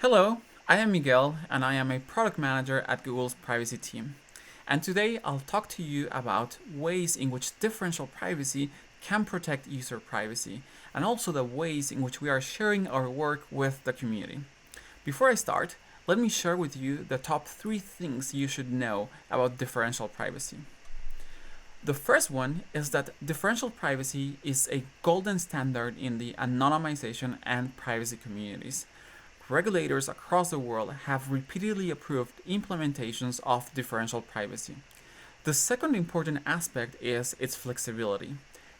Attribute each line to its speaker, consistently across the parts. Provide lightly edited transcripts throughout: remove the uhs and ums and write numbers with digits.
Speaker 1: Hello, I am Miguel and I am a product manager at Google's privacy team. And today I'll talk to you about ways in which differential privacy can protect user privacy and also the ways in which we are sharing our work with the community. Before I start, let me share with you the top 3 things you should know about differential privacy. The first one is that differential privacy is a golden standard in the anonymization and privacy communities. Regulators across the world have repeatedly approved implementations of differential privacy. The second important aspect is its flexibility.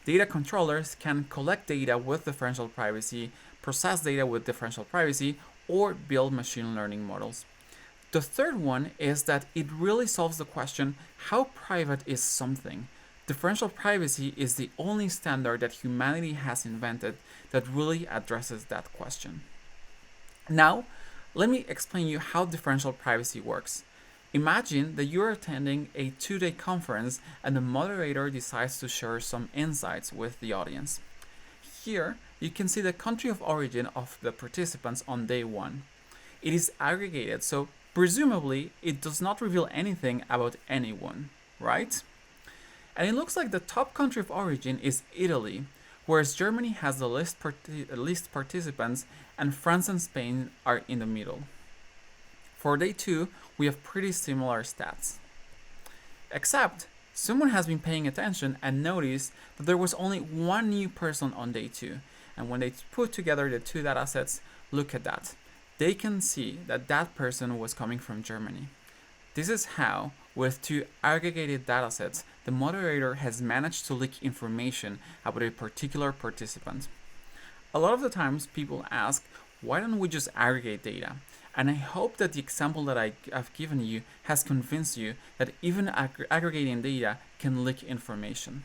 Speaker 1: Data controllers can collect data with differential privacy, process data with differential privacy, or build machine learning models. The third one is that it really solves the question, how private is something? Differential privacy is the only standard that humanity has invented that really addresses that question. Now, let me explain you how differential privacy works. Imagine that you're attending a 2-day conference and the moderator decides to share some insights with the audience. Here, you can see the country of origin of the participants on day 1. It is aggregated, so presumably it does not reveal anything about anyone, right? And it looks like the top country of origin is Italy, whereas Germany has the least participants and France and Spain are in the middle. For day 2, we have pretty similar stats. Except, someone has been paying attention and noticed that there was only one new person on day 2. And when they put together the 2 datasets, look at that. They can see that that person was coming from Germany. This is how, with 2 aggregated datasets, the moderator has managed to leak information about a particular participant. A lot of the times people ask, why don't we just aggregate data? And I hope that the example that I have given you has convinced you that even aggregating data can leak information.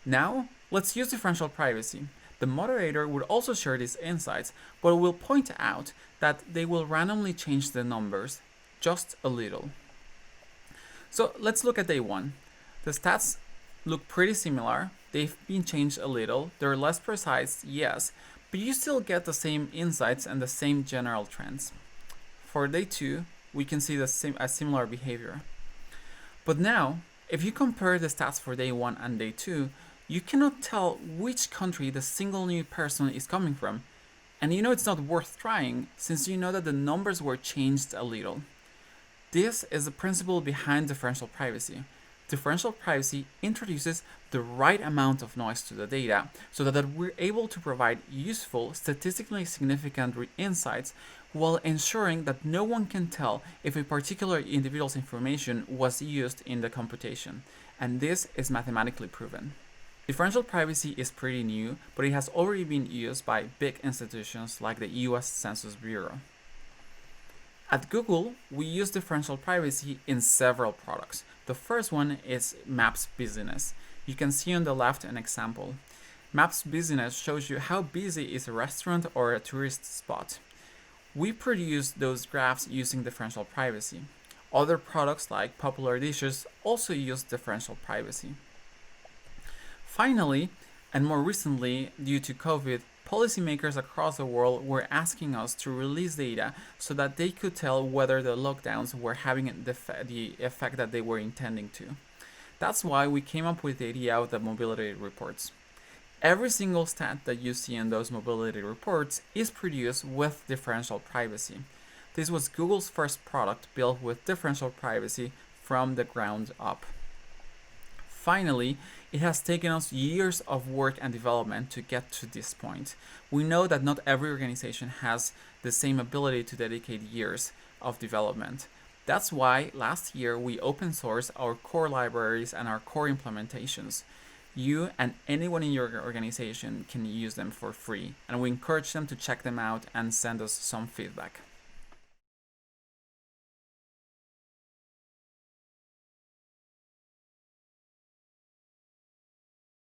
Speaker 1: Now, let's use differential privacy. The moderator would also share these insights, but will point out that they will randomly change the numbers just a little. So let's look at day 1. The stats look pretty similar. They've been changed a little. They're less precise, yes, but you still get the same insights and the same general trends. For day 2, we can see a similar behavior. But now, if you compare the stats for day 1 and day 2, you cannot tell which country the single new person is coming from. And you know it's not worth trying, since you know that the numbers were changed a little. This is the principle behind differential privacy. Differential privacy introduces the right amount of noise to the data so that we're able to provide useful, statistically significant insights while ensuring that no one can tell if a particular individual's information was used in the computation. And this is mathematically proven. Differential privacy is pretty new, but it has already been used by big institutions like the US Census Bureau. At Google, we use differential privacy in several products. The first one is Maps Business. You can see on the left an example. Maps Business shows you how busy is a restaurant or a tourist spot. We produce those graphs using differential privacy. Other products like Popular Dishes also use differential privacy. Finally, and more recently, due to COVID, policymakers across the world were asking us to release data so that they could tell whether the lockdowns were having the effect that they were intending to. That's why we came up with the idea of the mobility reports. Every single stat that you see in those mobility reports is produced with differential privacy. This was Google's first product built with differential privacy from the ground up. Finally, it has taken us years of work and development to get to this point. We know that not every organization has the same ability to dedicate years of development. That's why last year we open sourced our core libraries and our core implementations. You and anyone in your organization can use them for free, and we encourage them to check them out and send us some feedback.